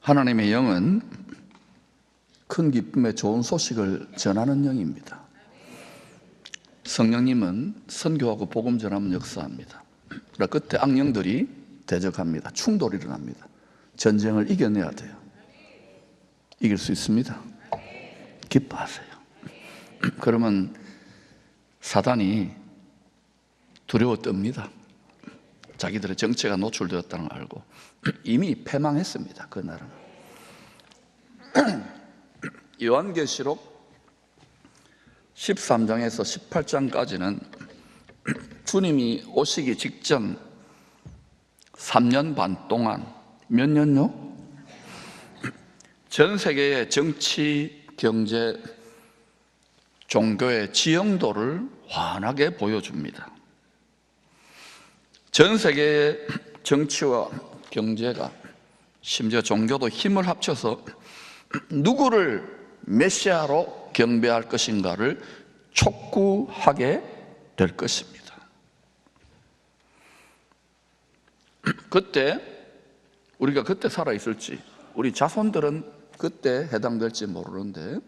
하나님의 영은 큰 기쁨의 좋은 소식을 전하는 영입니다. 성령님은 선교하고 복음 전하면 역사합니다. 그러나 그때 악령들이 대적합니다. 충돌이 일어납니다. 전쟁을 이겨내야 돼요. 이길 수 있습니다. 기뻐하세요. 그러면 사단이 두려워 떱니다. 자기들의 정체가 노출되었다는 걸 알고 이미 패망했습니다. 그날은. 요한계시록 13장에서 18장까지는 주님이 오시기 직전 3년 반 동안, 몇 년요? 전 세계의 정치, 경제, 종교의 지형도를 환하게 보여줍니다. 전 세계의 정치와 경제가, 심지어 종교도 힘을 합쳐서 누구를 메시아로 경배할 것인가를 촉구하게 될 것입니다. 그때 우리가 그때 살아있을지, 우리 자손들은 그때 해당될지 모르는데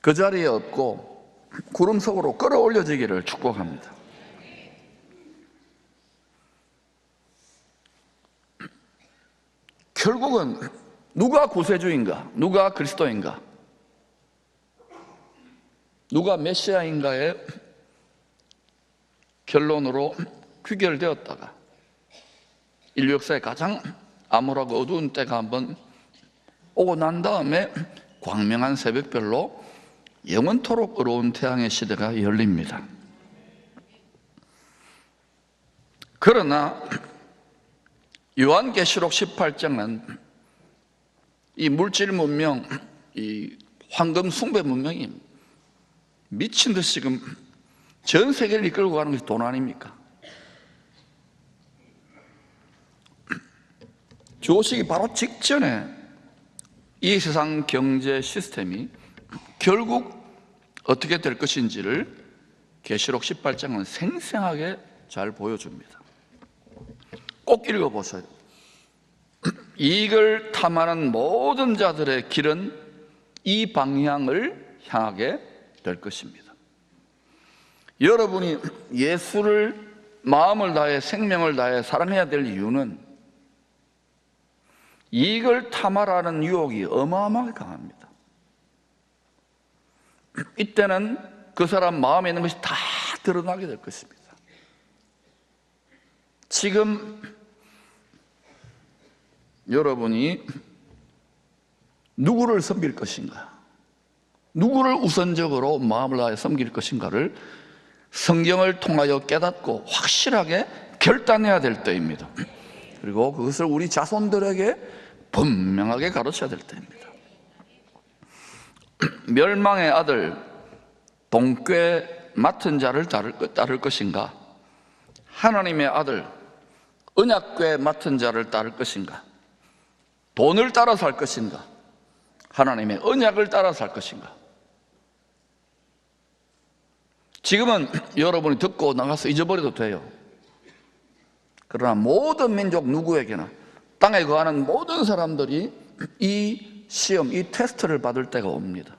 그 자리에 없고 구름 속으로 끌어올려지기를 축복합니다. 결국은 누가 구세주인가? 누가 그리스도인가? 누가 메시아인가의 결론으로 귀결되었다가 인류 역사의 가장 암울하고 어두운 때가 한번 오고 난 다음에 광명한 새벽별로 영원토록 어려운 태양의 시대가 열립니다. 그러나 요한계시록 18장은 이 물질 문명, 이 황금 숭배 문명이 미친 듯이 지금 전 세계를 이끌고 가는 것이 돈 아닙니까? 주 오시기 바로 직전에 이 세상 경제 시스템이 결국 어떻게 될 것인지를 계시록 18장은 생생하게 잘 보여줍니다. 꼭 읽어보세요. 이익을 탐하는 모든 자들의 길은 이 방향을 향하게 될 것입니다. 여러분이 예수를 마음을 다해 생명을 다해 사랑해야 될 이유는 이익을 탐하라는 유혹이 어마어마하게 강합니다. 이때는 그 사람 마음에 있는 것이 다 드러나게 될 것입니다. 지금 여러분이 누구를 섬길 것인가, 누구를 우선적으로 마음을 다해 섬길 것인가를 성경을 통하여 깨닫고 확실하게 결단해야 될 때입니다. 그리고 그것을 우리 자손들에게 분명하게 가르쳐야 될 때입니다. 멸망의 아들 동꾀 맡은 자를 따를 것인가, 하나님의 아들 언약궤 맡은 자를 따를 것인가, 돈을 따라 살 것인가, 하나님의 언약을 따라 살 것인가. 지금은 여러분이 듣고 나가서 잊어버려도 돼요. 그러나 모든 민족 누구에게나 땅에 거하는 모든 사람들이 이 시험, 이 테스트를 받을 때가 옵니다.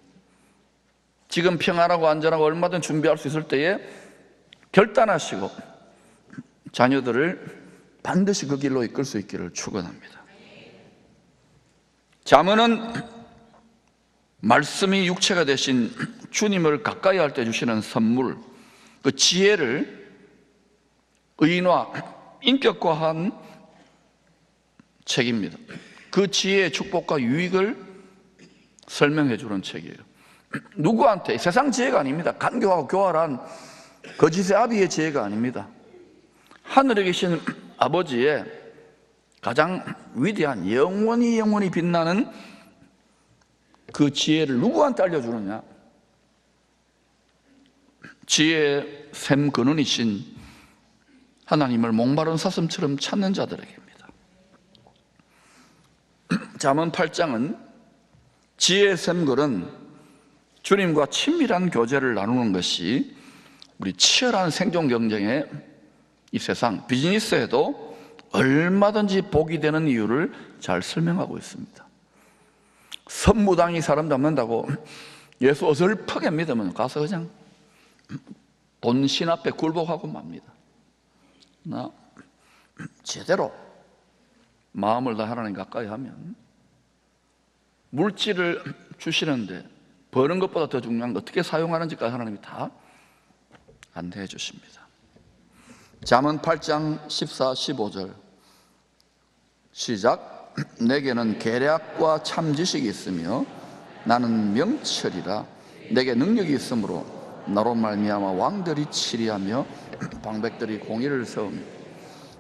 지금 평안하고 안전하고 얼마든 준비할 수 있을 때에 결단하시고 자녀들을 반드시 그 길로 이끌 수 있기를 축원합니다. 잠언은 말씀이 육체가 되신 주님을 가까이 할 때 주시는 선물, 그 지혜를 의인화, 인격화한 책입니다. 그 지혜의 축복과 유익을 설명해 주는 책이에요. 누구한테? 세상 지혜가 아닙니다. 간교하고 교활한 거짓의 아비의 지혜가 아닙니다. 하늘에 계신 아버지의 가장 위대한 영원히 빛나는 그 지혜를 누구한테 알려주느냐? 지혜의 샘 근원이신 하나님을 목마른 사슴처럼 찾는 자들에게입니다. 잠언 8장은 지혜의 샘글은 주님과 친밀한 교제를 나누는 것이 우리 치열한 생존 경쟁의 이 세상 비즈니스에도 얼마든지 복이 되는 이유를 잘 설명하고 있습니다. 선무당이 사람 잡는다고 예수 어설프게 믿으면 가서 그냥 본신 앞에 굴복하고 맙니다. 나 제대로 마음을 다 하나님 가까이 하면 물질을 주시는데 버는 것보다 더 중요한 거 어떻게 사용하는지까지 하나님이 다 안내해 주십니다. 잠언 8장 14, 15절 시작. 내게는 계략과 참지식이 있으며 나는 명철이라. 내게 능력이 있으므로 나로 말미암아 왕들이 치리하며 방백들이 공의를 세우며.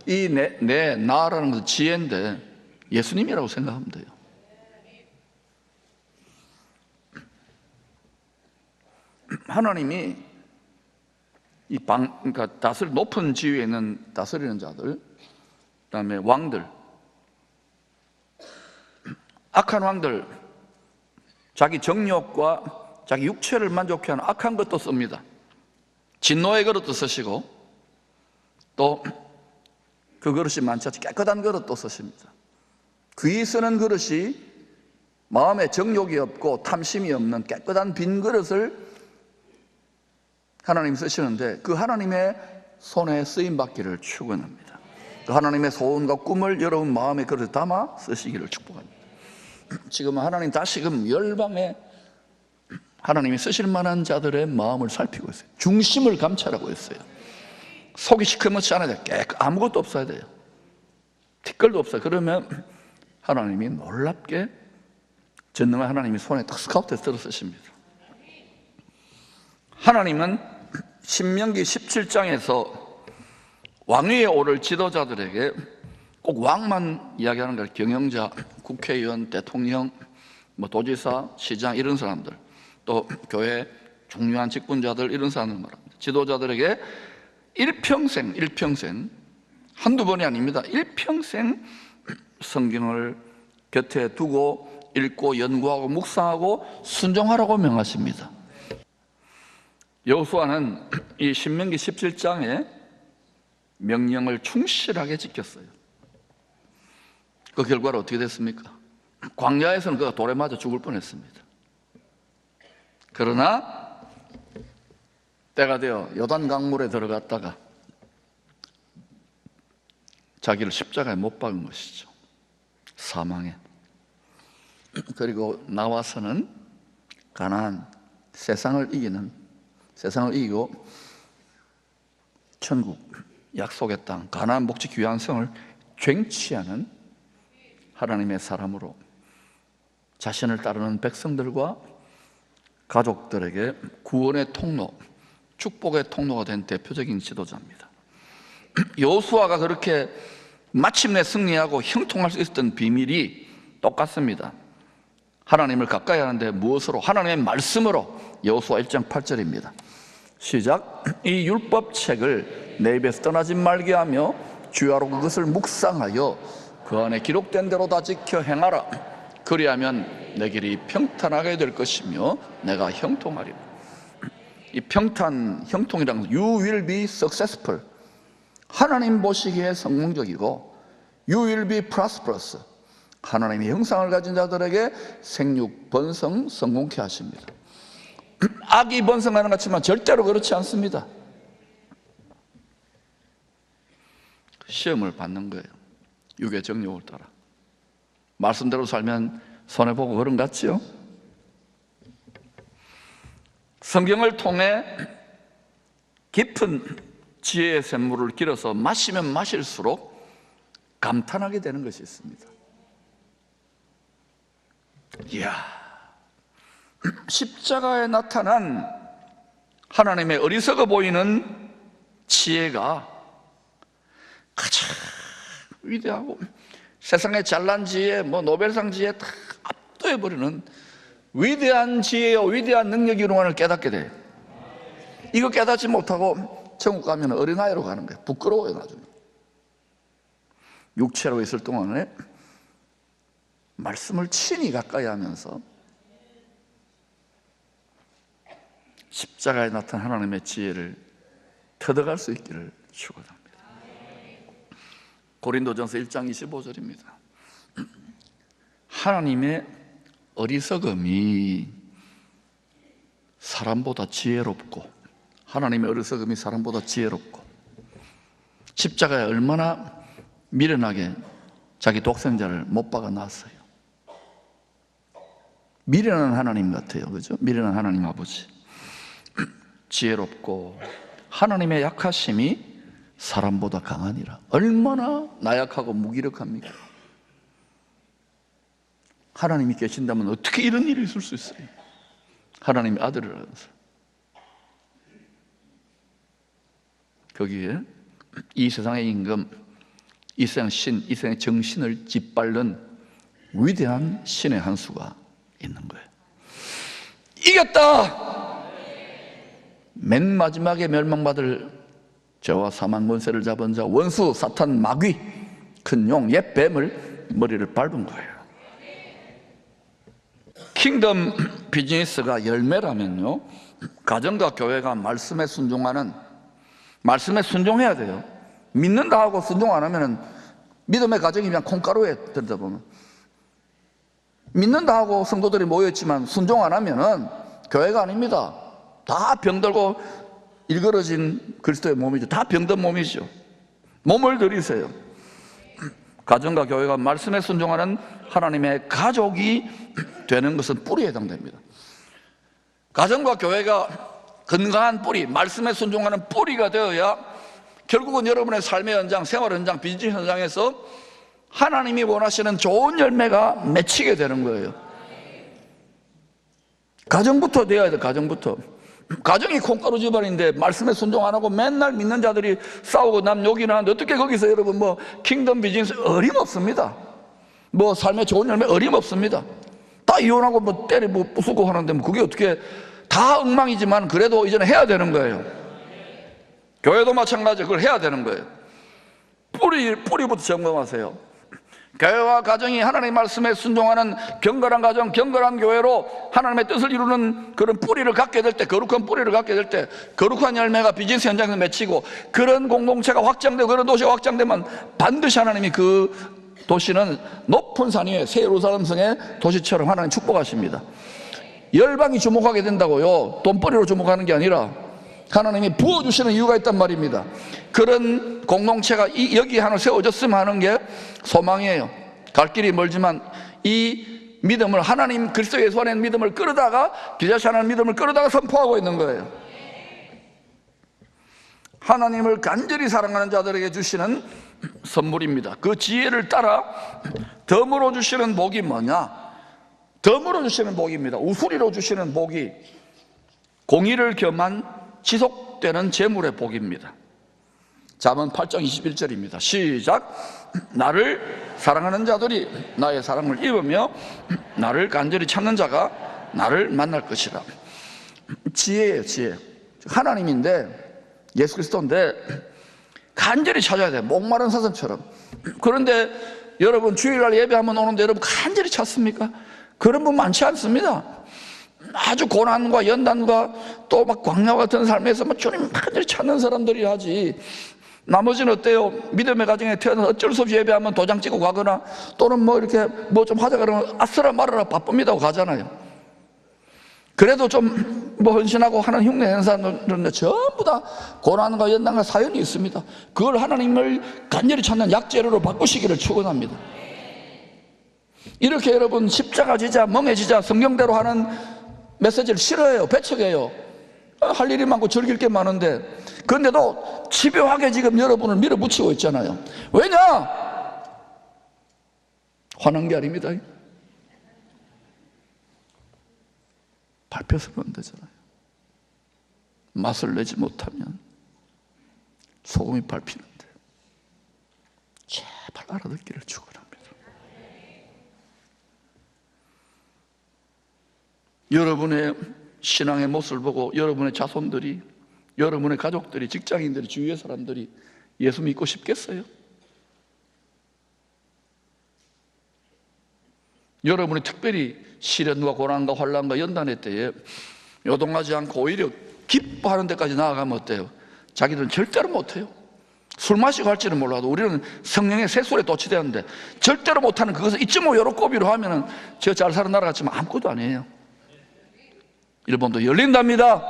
이 나라는 것은 지혜인데 예수님이라고 생각하면 돼요. 하나님이 그러니까 높은 지위에 있는 다스리는 자들, 그다음에 왕들, 악한 왕들, 자기 정욕과 자기 육체를 만족해 하는 악한 것도 씁니다. 진노의 그릇도 쓰시고 또 그 그릇이 많지 않지 깨끗한 그릇도 쓰십니다. 귀 쓰는 그릇이 마음에 정욕이 없고 탐심이 없는 깨끗한 빈 그릇을 하나님 쓰시는데 그 하나님의 손에 쓰임받기를 축원합니다. 그 하나님의 소원과 꿈을 여러분 마음의 그릇에 담아 쓰시기를 축복합니다. 지금 하나님 다시금 열방에 하나님이 쓰실 만한 자들의 마음을 살피고 있어요. 중심을 감찰하고 있어요. 속이 시커멓지 않아야 돼요. 아무것도 없어야 돼요. 티끌도 없어요. 그러면 하나님이 놀랍게 전능한 하나님이 손에 딱 스카우트해서 들어 쓰십니다. 하나님은 신명기 17장에서 왕위에 오를 지도자들에게 꼭 왕만 이야기하는 거예요. 경영자, 국회의원, 대통령, 도지사, 시장 이런 사람들, 또 교회 중요한 직분자들 이런 사람들 말합니다. 지도자들에게 일평생 한두 번이 아닙니다. 일평생 성경을 곁에 두고 읽고 연구하고 묵상하고 순종하라고 명하십니다. 여호수아는 이 신명기 17장의 명령을 충실하게 지켰어요. 그 결과로 어떻게 됐습니까? 광야에서는 그가 돌에 맞아 죽을 뻔했습니다. 그러나 때가 되어 요단 강물에 들어갔다가 자기를 십자가에 못 박은 것이죠. 사망에. 그리고 나와서는 가나안, 세상을 이기고 천국, 약속의 땅, 가나안 복지 귀한 성을 쟁취하는 하나님의 사람으로 자신을 따르는 백성들과 가족들에게 구원의 통로, 축복의 통로가 된 대표적인 지도자입니다. 여호수아가 그렇게 마침내 승리하고 형통할 수 있었던 비밀이 똑같습니다. 하나님을 가까이 하는데 무엇으로? 하나님의 말씀으로. 여호수아 1장 8절입니다. 시작. 이 율법책을 내 입에서 떠나지 말게 하며 주야로 그것을 묵상하여 그 안에 기록된 대로 다 지켜 행하라. 그리하면 내 길이 평탄하게 될 것이며 내가 형통하리라. 이 형통이란 You will be successful. 하나님 보시기에 성공적이고 You will be prosperous. 하나님의 형상을 가진 자들에게 생육, 번성, 성공케 하십니다. 악이 번성하는 것 같지만 절대로 그렇지 않습니다. 시험을 받는 거예요. 육의 정욕을 따라. 말씀대로 살면 손해보고 그런 것 같지요? 성경을 통해 깊은 지혜의 샘물을 길어서 마시면 마실수록 감탄하게 되는 것이 있습니다. 이야, 십자가에 나타난 하나님의 어리석어 보이는 지혜가 가장 위대하고 세상에 잘난 지혜, 노벨상 지혜 다 압도해버리는 위대한 지혜요 위대한 능력이 이루어가는 깨닫게 돼요. 이거 깨닫지 못하고 천국 가면 어린아이로 가는 거예요. 부끄러워요 나중에. 육체로 있을 동안에 말씀을 친히 가까이 하면서 십자가에 나타난 하나님의 지혜를 터득할 수 있기를 축원합니다. 고린도전서 1장 25절입니다. 하나님의 어리석음이 사람보다 지혜롭고, 하나님의 어리석음이 사람보다 지혜롭고, 십자가에 얼마나 미련하게 자기 독생자를 못 박아 놨어요. 미련한 하나님 같아요. 그죠? 미련한 하나님 아버지. 지혜롭고 하나님의 약하심이 사람보다 강하니라. 얼마나 나약하고 무기력합니까? 하나님이 계신다면 어떻게 이런 일이 있을 수 있어요? 하나님의 아들이라면서. 거기에 이 세상의 임금, 이 세상 신, 이 세상의 정신을 짓밟는 위대한 신의 한 수가 있는 거예요. 이겼다! 맨 마지막에 멸망받을 저와 사망 권세를 잡은 자, 원수 사탄 마귀, 큰 용, 옛 뱀을 머리를 밟은 거예요. 킹덤 비즈니스가 열매라면요, 가정과 교회가 말씀에 순종하는, 말씀에 순종해야 돼요. 믿는다 하고 순종 안 하면 믿음의 가정이 그냥 콩가루에 들다 보면, 믿는다 하고 성도들이 모여있지만 순종 안 하면은 교회가 아닙니다. 다 병들고 일그러진 그리스도의 몸이죠. 다 병든 몸이죠. 몸을 들이세요. 가정과 교회가 말씀에 순종하는 하나님의 가족이 되는 것은 뿌리에 해당됩니다. 가정과 교회가 건강한 뿌리, 말씀에 순종하는 뿌리가 되어야 결국은 여러분의 삶의 현장, 생활 현장, 비즈니스 현장에서 하나님이 원하시는 좋은 열매가 맺히게 되는 거예요. 가정부터 되어야 돼요. 가정부터. 가정이 콩가루 집안인데 말씀에 순종 안 하고 맨날 믿는 자들이 싸우고 남 욕이나 하는데 어떻게 거기서 여러분 뭐 킹덤 비즈니스 어림없습니다. 뭐 삶의 좋은 열매 어림없습니다. 다 이혼하고 뭐 때리 뭐 부수고 하는데 뭐 그게 어떻게, 다 엉망이지만 그래도 이제는 해야 되는 거예요. 교회도 마찬가지로 그걸 해야 되는 거예요. 뿌리부터 점검하세요. 교회와 가정이 하나님의 말씀에 순종하는 경건한 가정, 경건한 교회로 하나님의 뜻을 이루는 그런 뿌리를 갖게 될 때, 거룩한 뿌리를 갖게 될 때 거룩한 열매가 비즈니스 현장에서 맺히고, 그런 공동체가 확장되고 그런 도시가 확장되면 반드시 하나님이 그 도시는 높은 산 위에 새 예루살렘 성의 도시처럼 하나님 축복하십니다. 열방이 주목하게 된다고요. 돈벌이로 주목하는 게 아니라 하나님이 부어주시는 이유가 있단 말입니다. 그런 공동체가 여기 하나 세워졌으면 하는 게 소망이에요. 갈 길이 멀지만 이 믿음을, 하나님 그리스도 예수 안에 믿음을 끌어다가, 비자시 하나님 믿음을 끌어다가 선포하고 있는 거예요. 하나님을 간절히 사랑하는 자들에게 주시는 선물입니다. 그 지혜를 따라 덤으로 주시는 복이 뭐냐? 덤으로 주시는 복입니다. 우수리로 주시는 복이 공의를 겸한 지속되는 재물의 복입니다. 잠언 8장 21절입니다. 시작. 나를 사랑하는 자들이 나의 사랑을 입으며 나를 간절히 찾는 자가 나를 만날 것이라. 지혜예요, 지혜. 하나님인데, 예수 그리스도인데 간절히 찾아야 돼요. 목마른 사슴처럼. 그런데 여러분 주일날 예배하면 오는데 여러분 간절히 찾습니까? 그런 분 많지 않습니다. 아주 고난과 연단과 또 막 광야 같은 삶에서 막 주님 간절히 찾는 사람들이 하지, 나머지는 어때요? 믿음의 가정에 태어나서 어쩔 수 없이 예배하면 도장 찍고 가거나 또는 뭐 이렇게 뭐 좀 하자 그러면 아싸라 말아라 바쁩니다 하고 가잖아요. 그래도 좀 뭐 헌신하고 하는 흉내 내는 사람들은 전부 다 고난과 연단과 사연이 있습니다. 그걸 하나님을 간절히 찾는 약재료로 바꾸시기를 축원합니다. 이렇게 여러분 십자가 지자, 멍해지자, 성경대로 하는 메시지를 싫어해요. 배척해요. 할 일이 많고 즐길 게 많은데, 그런데도 집요하게 지금 여러분을 밀어붙이고 있잖아요. 왜냐? 화난 게 아닙니다. 밟혀서는 안 되잖아요. 맛을 내지 못하면 소금이 밟히는데 제발 알아듣기를 축원합니다. 여러분의 신앙의 모습을 보고 여러분의 자손들이, 여러분의 가족들이, 직장인들이, 주위의 사람들이 예수 믿고 싶겠어요? 여러분이 특별히 시련과 고난과 환난과 연단의 때에 요동하지 않고 오히려 기뻐하는 데까지 나아가면 어때요? 자기들은 절대로 못해요. 술 마시고 할지는 몰라도 우리는 성령의 새술에 도취되었는데 절대로 못하는 그것을 2.5 요로코비로 하면은 저 잘 사는 나라 같지만 아무것도 아니에요. 일본도 열린답니다.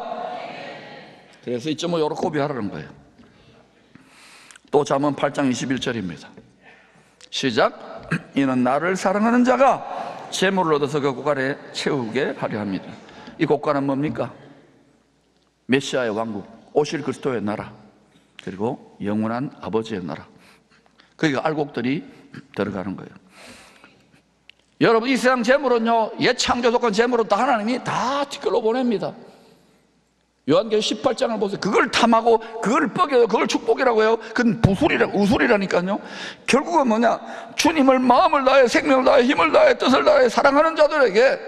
그래서 2.5 요로코비 하라는 거예요. 또 잠언 8장 21절입니다. 시작. 이는 나를 사랑하는 자가 재물을 얻어서 그 곳간에 채우게 하려 합니다. 이 곳간은 뭡니까? 메시아의 왕국, 오실 그리스도의 나라, 그리고 영원한 아버지의 나라. 거기가 알곡들이 들어가는 거예요. 여러분, 이 세상 재물은요, 옛 창조조건 재물은 다 하나님이 다 뒷걸로 보냅니다. 요한계시록 18장을 보세요. 그걸 탐하고 그걸 뻐겨요. 그걸 축복이라고 해요. 그건 우술이라니까요. 결국은 뭐냐? 주님을 마음을 다해 생명을 다해 힘을 다해 뜻을 다해 사랑하는 자들에게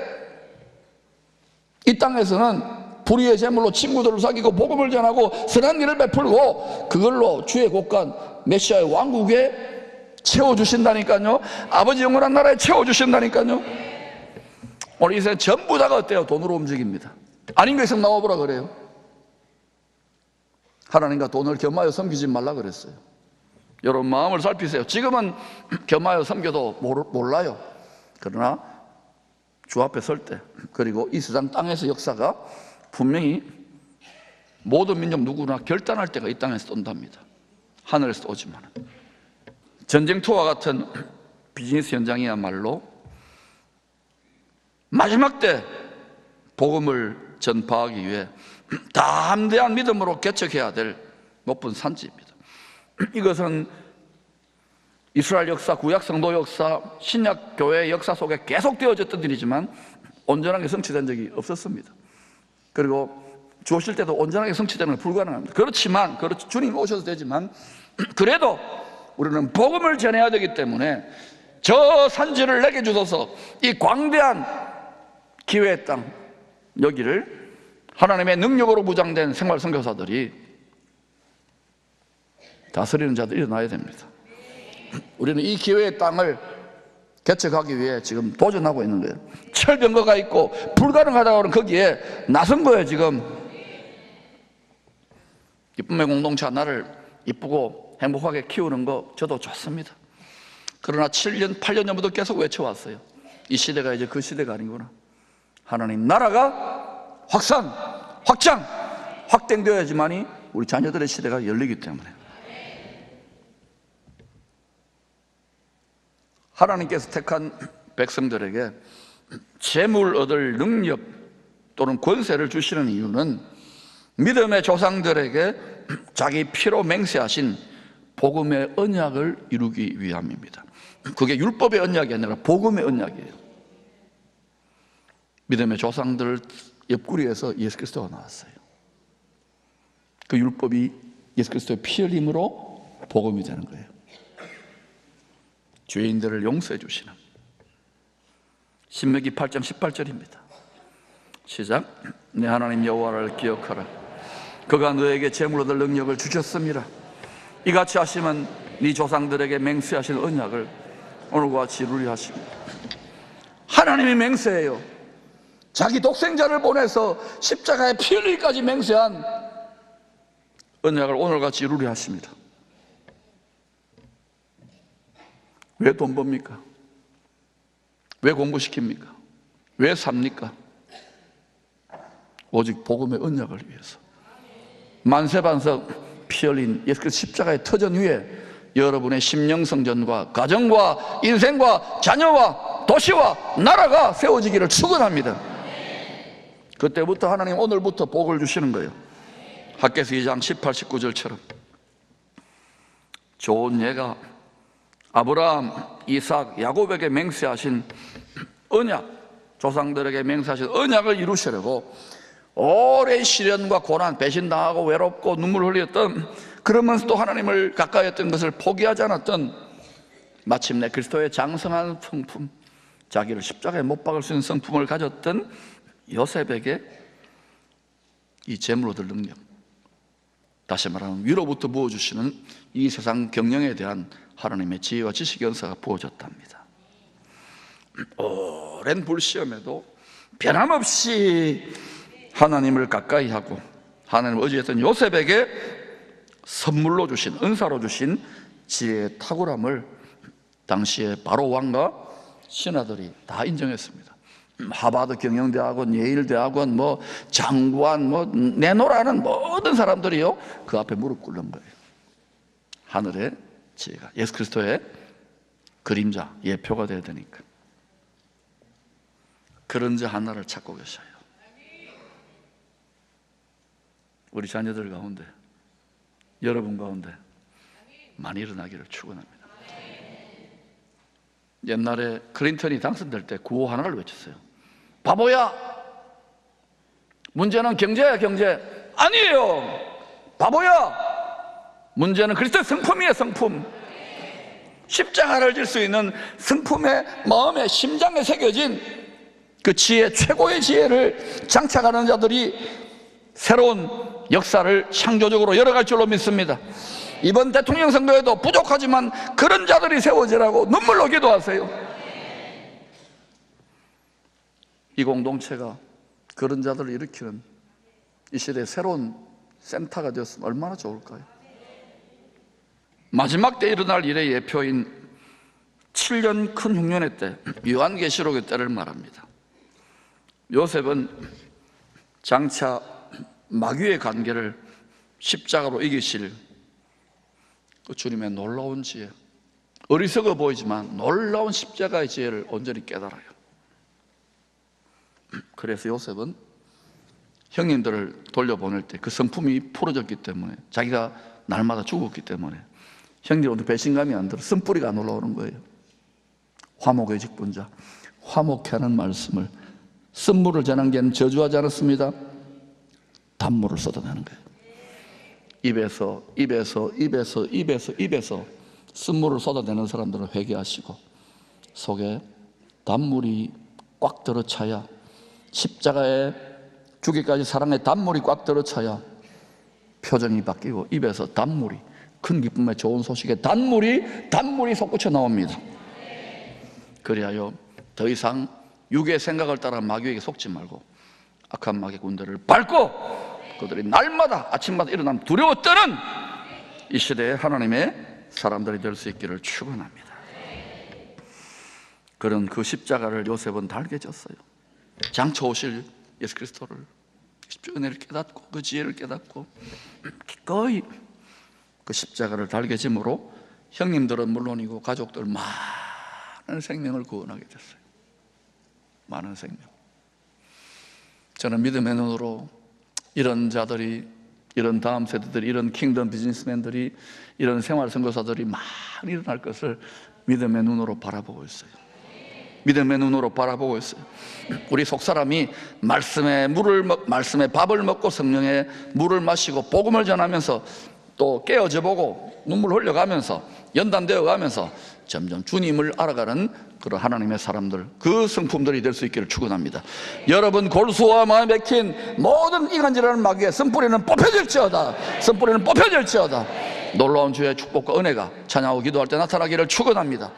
이 땅에서는 불의의 재물로 친구들을 사귀고 복음을 전하고 선한 일을 베풀고 그걸로 주의 곳간 메시아의 왕국에 채워주신다니까요. 아버지 영원한 나라에 채워주신다니까요. 오늘 이 세상 전부 다가 어때요? 돈으로 움직입니다. 아닌 거 있으면 나와보라 그래요. 하나님과 돈을 겸하여 섬기지 말라 그랬어요. 여러분 마음을 살피세요. 지금은 겸하여 섬겨도 몰라요. 그러나 주 앞에 설 때, 그리고 이 세상 땅에서 역사가 분명히 모든 민족 누구나 결단할 때가 이 땅에서 온답니다. 하늘에서 오지만 전쟁터와 같은 비즈니스 현장이야말로 마지막 때 복음을 전파하기 위해 담대한 믿음으로 개척해야 될 높은 산지입니다. 이것은 이스라엘 역사, 구약 성도 역사, 신약 교회의 역사 속에 계속 되어졌던 일이지만 온전하게 성취된 적이 없었습니다. 그리고 주 오실 때도 온전하게 성취되는 건 불가능합니다. 그렇지만 주님 오셔도 되지만 그래도 우리는 복음을 전해야 되기 때문에 저 산지를 내게 주소서, 이 광대한 기회의 땅 여기를 하나님의 능력으로 무장된 생활 선교사들이 다스리는 자들이 일어나야 됩니다. 우리는 이 기회의 땅을 개척하기 위해 지금 도전하고 있는 거예요. 철병거가 있고 불가능하다고 하는 거기에 나선 거예요. 지금 이쁨의 공동체 하나를 이쁘고 행복하게 키우는 거 저도 좋습니다. 그러나 7년, 8년 전부터 계속 외쳐왔어요. 이 시대가 이제 그 시대가 아니구나. 하나님 나라가 확장, 확대되어야지만이 우리 자녀들의 시대가 열리기 때문에 하나님께서 택한 백성들에게 재물 얻을 능력 또는 권세를 주시는 이유는 믿음의 조상들에게 자기 피로 맹세하신 복음의 언약을 이루기 위함입니다. 그게 율법의 언약이 아니라 복음의 언약이에요. 믿음의 조상들 옆구리에서 예수 그리스도가 나왔어요. 그 율법이 예수 그리스도의 피 흘림으로 복음이 되는 거예요. 죄인들을 용서해 주시는 신명기 8장 18절입니다. 시작. 내 하나님 여호와를 기억하라. 그가 너에게 재물 얻을 능력을 주셨습니다. 이같이 하시면 네 조상들에게 맹세하신 언약을 오늘과 같이 이루리 하십니다. 하나님이 맹세해요. 자기 독생자를 보내서 십자가에 피 흘리기까지 맹세한 언약을 오늘과 같이 이루리 하십니다. 왜 돈 법니까? 왜 공부시킵니까? 왜 삽니까? 오직 복음의 언약을 위해서 만세반석 피 흘린 예수 그리스도 십자가의 터전 위에 여러분의 심령성전과 가정과 인생과 자녀와 도시와 나라가 세워지기를 축원합니다. 그때부터 하나님 오늘부터 복을 주시는 거예요. 학개서 2장 18, 19절처럼 좋은 예가 아브라함, 이삭, 야곱에게 맹세하신 언약, 조상들에게 맹세하신 언약을 이루시려고 오랜 시련과 고난, 배신당하고 외롭고 눈물 흘렸던, 그러면서도 하나님을 가까이 했던 것을 포기하지 않았던, 마침내 그리스도의 장성한 성품, 자기를 십자가에 못 박을 수 있는 성품을 가졌던 요셉에게 이 재물 얻을 능력, 다시 말하면 위로부터 부어주시는 이 세상 경영에 대한 하나님의 지혜와 지식의 은사가 부어졌답니다. 오랜 불시험에도 변함없이 하나님을 가까이 하고 하나님을 의지했던 요셉에게 선물로 주신, 은사로 주신 지혜의 탁월함을 당시에 바로 왕과 신하들이 다 인정했습니다. 하버드 경영대학원, 예일대학원, 뭐 장관, 뭐 내노라는 모든 사람들이요 그 앞에 무릎 꿇는 거예요. 하늘의 지혜가 예수 그리스도의 그림자, 예표가 되어야 되니까. 그런 자 하나를 찾고 계셔요. 우리 자녀들 가운데, 여러분 가운데 많이 일어나기를 축원합니다. 옛날에 클린턴이 당선될 때 구호 하나를 외쳤어요. 바보야, 문제는 경제야. 경제 아니에요. 바보야, 문제는 그리스도의 성품이에요. 성품. 십자가를 질 수 있는 성품의 마음에 심장에 새겨진 그 지혜, 최고의 지혜를 장착하는 자들이 새로운 역사를 창조적으로 열어갈 줄로 믿습니다. 이번 대통령 선거에도 부족하지만 그런 자들이 세워지라고 눈물로 기도하세요. 이 공동체가 그런 자들을 일으키는 이 시대의 새로운 센터가 되었으면 얼마나 좋을까요? 마지막 때 일어날 일의 예표인 7년 큰 흉년의 때, 요한계시록의 때를 말합니다. 요셉은 장차 마귀의 관계를 십자가로 이기실 그 주님의 놀라운 지혜, 어리석어 보이지만 놀라운 십자가의 지혜를 온전히 깨달아요. 그래서 요셉은 형님들을 돌려보낼 때 그 성품이 풀어졌기 때문에, 자기가 날마다 죽었기 때문에 형님들한테 배신감이 안 들어 쓴뿌리가 안 올라오는 거예요. 화목의 직분자, 화목해 하는 말씀을, 쓴물을 전한 게 저주하지 않았습니다. 단물을 쏟아내는 거예요. 입에서 쓴물을 쏟아내는 사람들은 회개하시고 속에 단물이 꽉 들어차야, 십자가에 주기까지 사랑의 단물이 꽉 들어차야 표정이 바뀌고 입에서 단물이, 큰 기쁨의 좋은 소식에 단물이 솟구쳐 나옵니다. 그리하여 더 이상 육의 생각을 따라 마귀에게 속지 말고 악한 마귀 군대를 밟고 그들이 날마다 아침마다 일어나면 두려워 떠는 이 시대에 하나님의 사람들이 될 수 있기를 축원합니다. 그런 그 십자가를 요셉은 달게 졌어요. 장차 오실 예수 그리스도를, 십자가의 은혜를 깨닫고 그 지혜를 깨닫고 기꺼이 그 십자가를 달게 짐으로 형님들은 물론이고 가족들 많은 생명을 구원하게 됐어요. 많은 생명. 저는 믿음의 눈으로 이런 자들이, 이런 다음 세대들이, 이런 킹덤 비즈니스맨들이, 이런 생활 선교사들이 많이 일어날 것을 믿음의 눈으로 바라보고 있어요. 믿음의 눈으로 바라보고 있어요. 우리 속사람이 말씀의 밥을 먹고 성령의 물을 마시고 복음을 전하면서 또 깨어져 보고 눈물 흘려가면서 연단되어 가면서 점점 주님을 알아가는 그런 하나님의 사람들, 그 성품들이 될 수 있기를 축원합니다. 여러분 골수와 마음에 맥힌 모든 이간질하는 마귀의 선뿌리는 뽑혀질지어다. 선뿌리는 뽑혀질지어다. 놀라운 주의 축복과 은혜가 찬양하고 기도할 때 나타나기를 축원합니다.